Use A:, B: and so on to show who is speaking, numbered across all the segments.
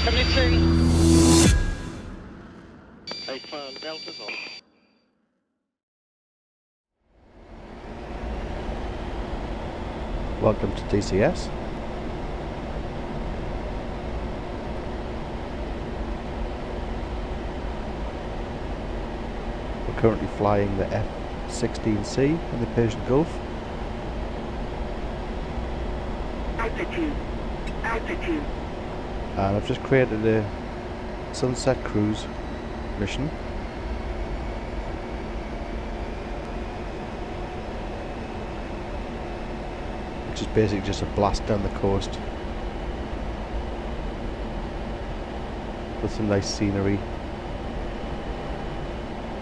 A: 72. They found deltas on.
B: Welcome to DCS. We're currently flying the F-16C in the Persian Gulf.
C: Altitude. Altitude.
B: And I've just created a sunset cruise mission. Which is basically just a blast down the coast with some nice scenery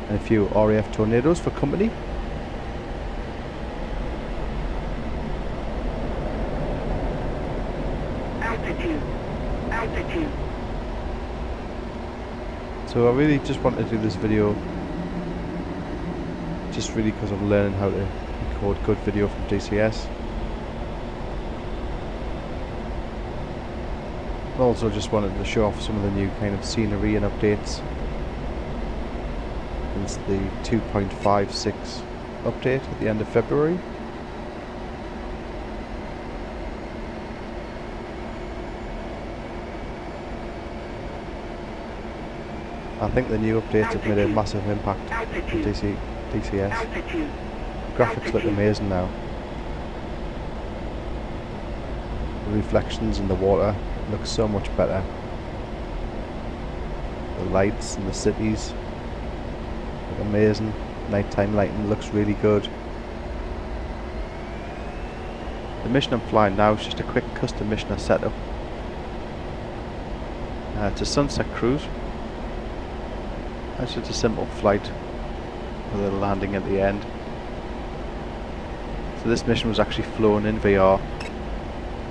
B: and a few RAF tornadoes for company.
C: Altitude. Altitude.
B: So I really just wanted to do this video just really because I'm learning how to record good video from DCS. Also just wanted to show off some of the new kind of scenery and updates. It's the 2.56 update at the end of February. I think the new updates have made a massive impact on DCS. Graphics look amazing now. The reflections in the water look so much better. The lights in the cities look amazing. Nighttime lighting looks really good. The mission I'm flying now is just a quick custom mission I set up. It's a sunset cruise. It's just a simple flight with a landing at the end. So this mission was actually flown in VR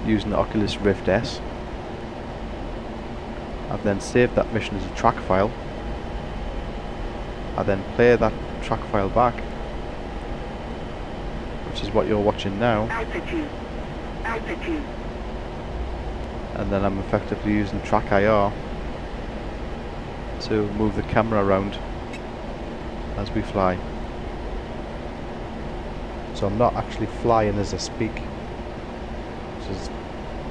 B: using the Oculus Rift S. I've then saved that mission as a track file. I then play that track file back, which is what you're watching now.
C: Altitude. Altitude.
B: And then I'm effectively using track IR to move the camera around as we fly. So I'm not actually flying as I speak, which is a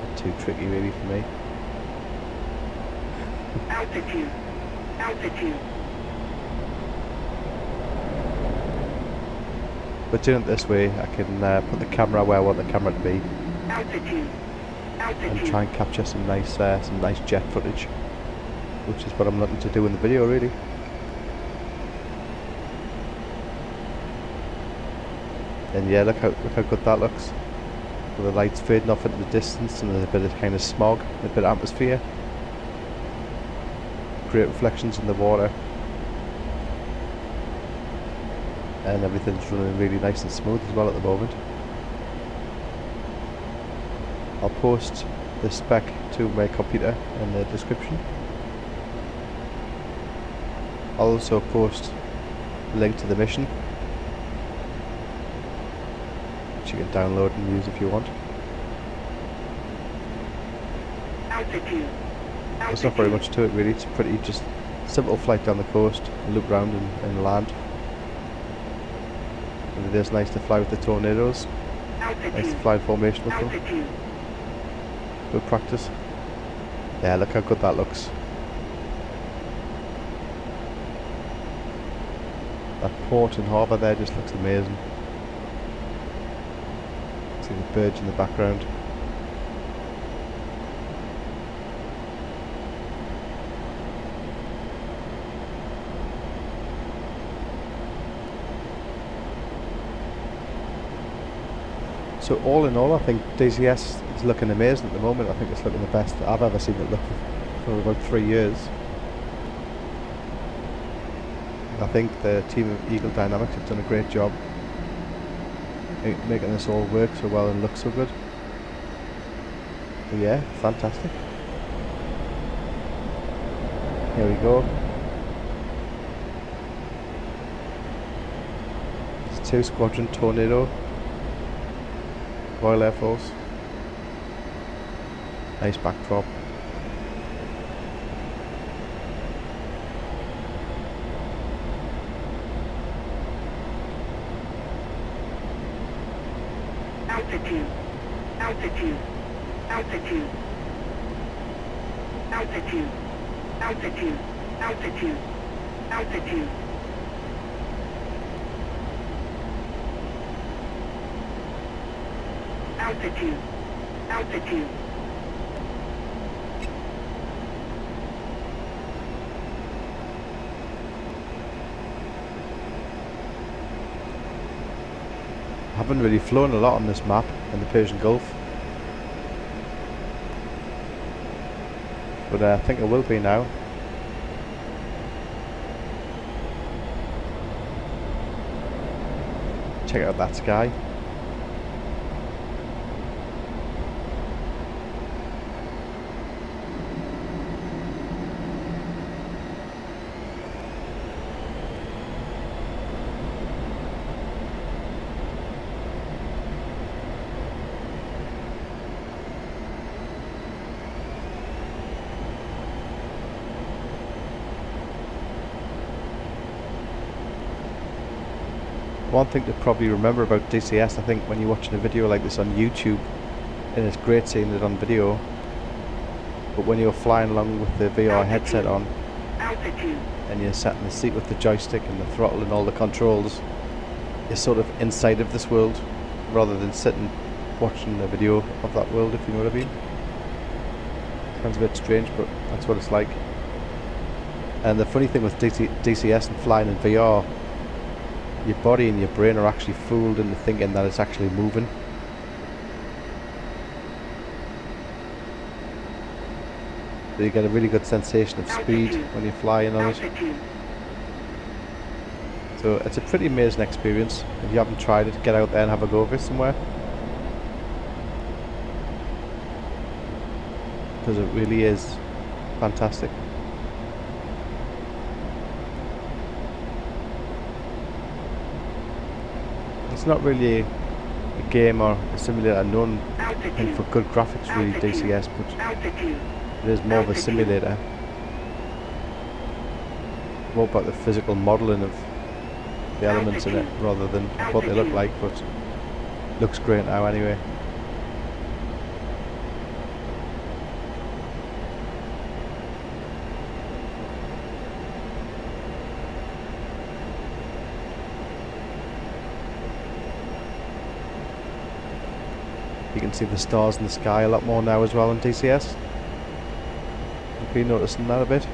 B: bit too tricky really for me.
C: Altitude. Altitude.
B: But doing it this way, I can put the camera where I want the camera to be,
C: Altitude. Altitude.
B: and try and capture some nice jet footage, which is what I'm looking to do in the video really. And yeah, look how good that looks. With the lights fading off into the distance and there's a bit of kind of smog, a bit of atmosphere. Great reflections in the water. And everything's running really nice and smooth as well at the moment. I'll post the spec to my computer in the description. I'll also post a link to the mission, which you can download and use if you want.
C: Altitude.
B: There's not very much to it really, it's pretty just simple flight down the coast, loop round and land. And it is nice to fly with the tornadoes, nice to fly in formation with them. Good practice. Yeah, look how good that looks. That port and harbour there just looks amazing. See the birds in the background. So all in all, I think DCS is looking amazing at the moment. I think it's looking the best I've ever seen it look for about 3 years. I think the team of Eagle Dynamics have done a great job making this all work so well and look so good. But yeah, fantastic. Here we go. It's 2 Squadron Tornado, Royal Air Force. Nice backdrop.
C: Altitude. Altitude. Altitude. Altitude. Altitude. Altitude. Altitude. Altitude. Altitude.
B: I haven't really flown a lot on this map in the Persian Gulf, but I think I will be now. Check out that sky. One thing to probably remember about DCS, I think, when you're watching a video like this on YouTube, and it's great seeing it on video, but when you're flying along with the VR headset on, and you're sat in the seat with the joystick and the throttle and all the controls, you're sort of inside of this world, rather than sitting watching a video of that world, if you know what I mean. Sounds a bit strange, but that's what it's like. And the funny thing with DCS and flying in VR, your body and your brain are actually fooled into thinking that it's actually moving. So you get a really good sensation of speed when you're flying on it. So it's a pretty amazing experience. If you haven't tried it, get out there and have a go of it somewhere, because it really is fantastic. It's not really a game or a simulator known, I think, for good graphics, really, DCS, but it is more of a simulator. More about the physical modelling of the elements in it rather than what they look like, but looks great now anyway. You can see the stars in the sky a lot more now as well in DCS. You've been noticing that a bit.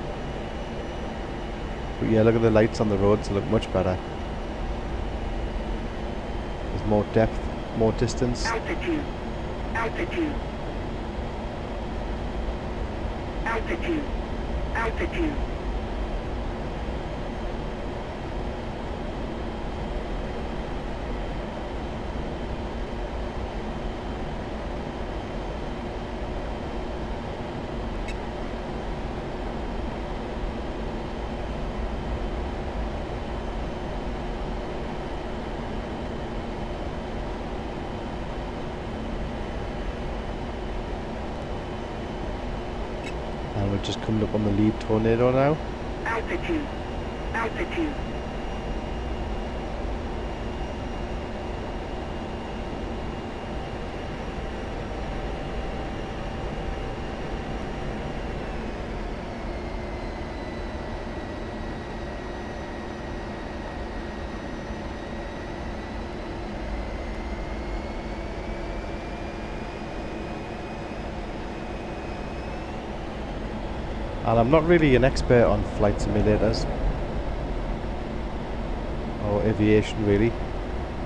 B: But yeah, look at the lights on the roads, they look much better. There's more depth, more distance.
C: Altitude. Altitude. Altitude. Altitude.
B: And we're just coming up on the lead tornado now.
C: Altitude. Altitude.
B: And I'm not really an expert on flight simulators or aviation really.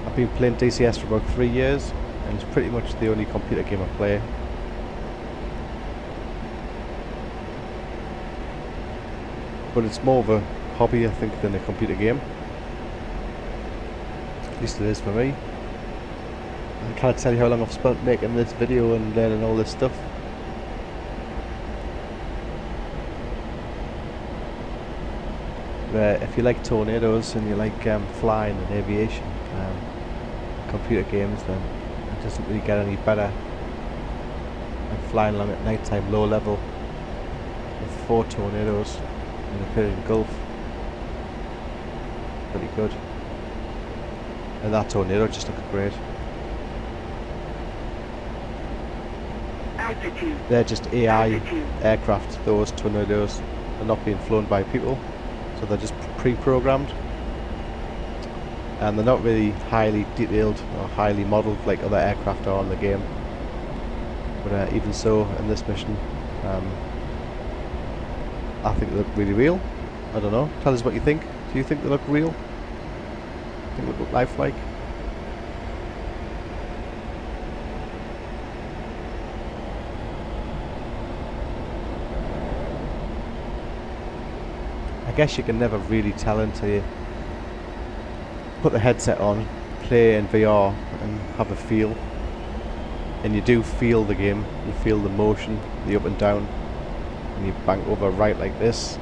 B: I've been playing DCS for about 3 years and it's pretty much the only computer game I play. But it's more of a hobby, I think, than a computer game. At least it is for me. I can't tell you how long I've spent making this video and learning all this stuff. If you like tornadoes and you like flying and aviation, computer games, then it doesn't really get any better than flying along at night time, low level, with 4 tornadoes in the Persian Gulf. Pretty good. And that tornado just looked great.
C: Altitude.
B: They're just AI
C: Altitude.
B: aircraft. Those tornadoes are not being flown by people, so they're just pre-programmed, and they're not really highly detailed or highly modelled like other aircraft are in the game. But even so, in this mission, I think they look really real. I don't know. Tell us what you think. Do you think they look real? Do you think they look lifelike? I guess you can never really tell until you put the headset on, play in VR and have a feel. And you do feel the game, you feel the motion, the up and down. When you bank over right like this,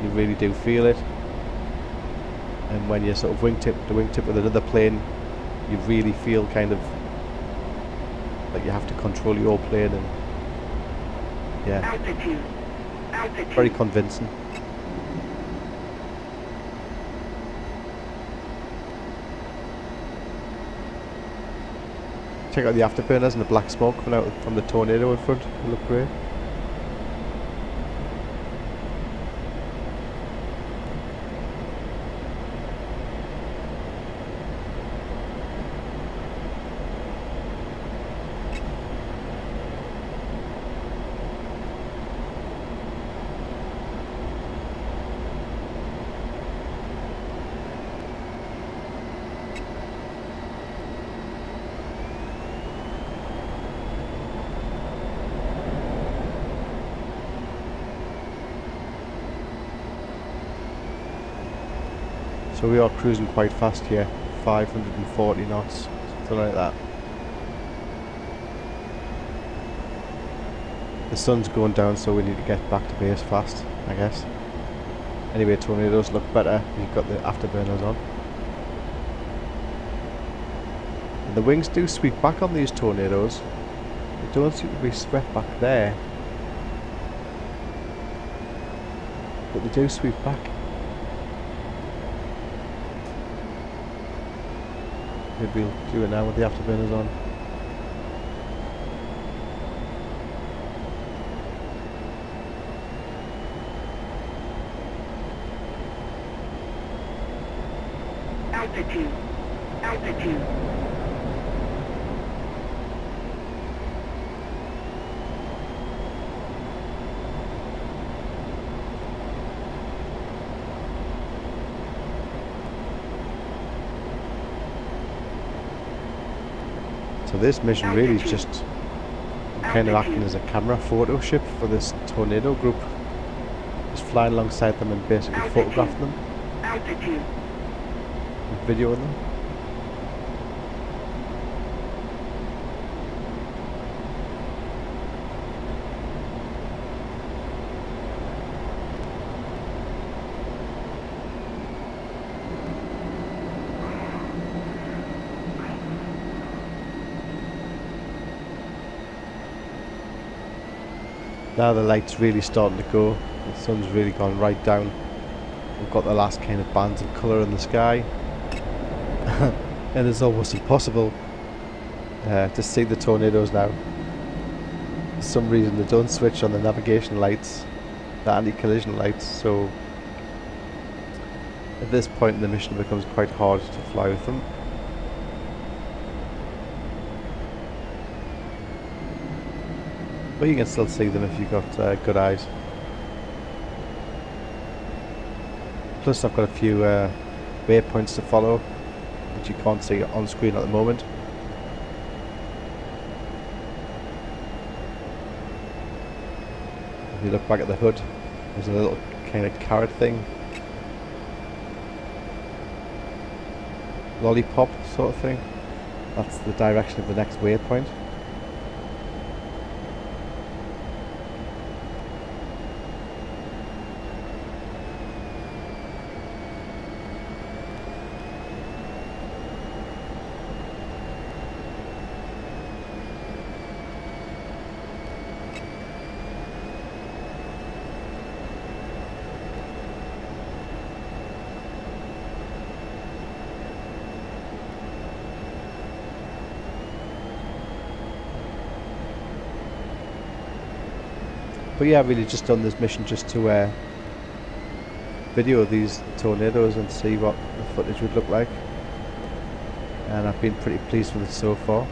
B: you really do feel it. And when you sort of wingtip with another plane, you really feel kind of like you have to control your plane, and yeah,
C: Altitude. Altitude.
B: very convincing. Check out the afterburners and the black smoke coming out from the tornado in front. They look great. So we are cruising quite fast here, 540 knots, something like that. The sun's going down, so we need to get back to base fast, I guess. Anyway, tornadoes look better. You've got the afterburners on. And the wings do sweep back on these tornadoes. They don't seem to be swept back there, but they do sweep back. Maybe we'll do it now with the afterburners on.
C: Altitude. Altitude.
B: So this mission really is just kind of acting as a camera photo ship for this tornado group. Just flying alongside them and basically photographing them
C: Altitude.
B: and videoing them. Now the light's really starting to go, the sun's really gone right down. We've got the last kind of bands of colour in the sky. And it's almost impossible to see the tornadoes now. For some reason they don't switch on the navigation lights, the anti-collision lights, so at this point in the mission it becomes quite hard to fly with them. But you can still see them if you've got good eyes. Plus I've got a few waypoints to follow, which you can't see on screen at the moment. If you look back at the hood, there's a little kind of carrot thing. Lollipop sort of thing. That's the direction of the next waypoint. But yeah, I've really just done this mission just to video these tornadoes and see what the footage would look like, and I've been pretty pleased with it so far.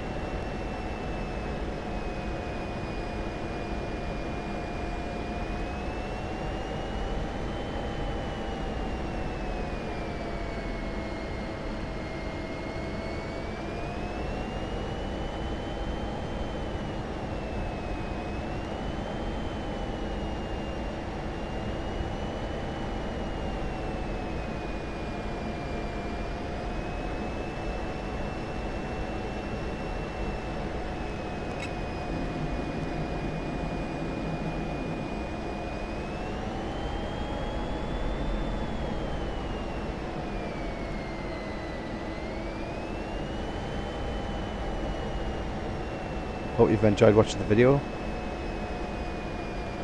B: Hope you've enjoyed watching the video. I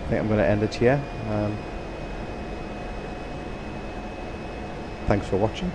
B: think I'm going to end it here. Thanks for watching.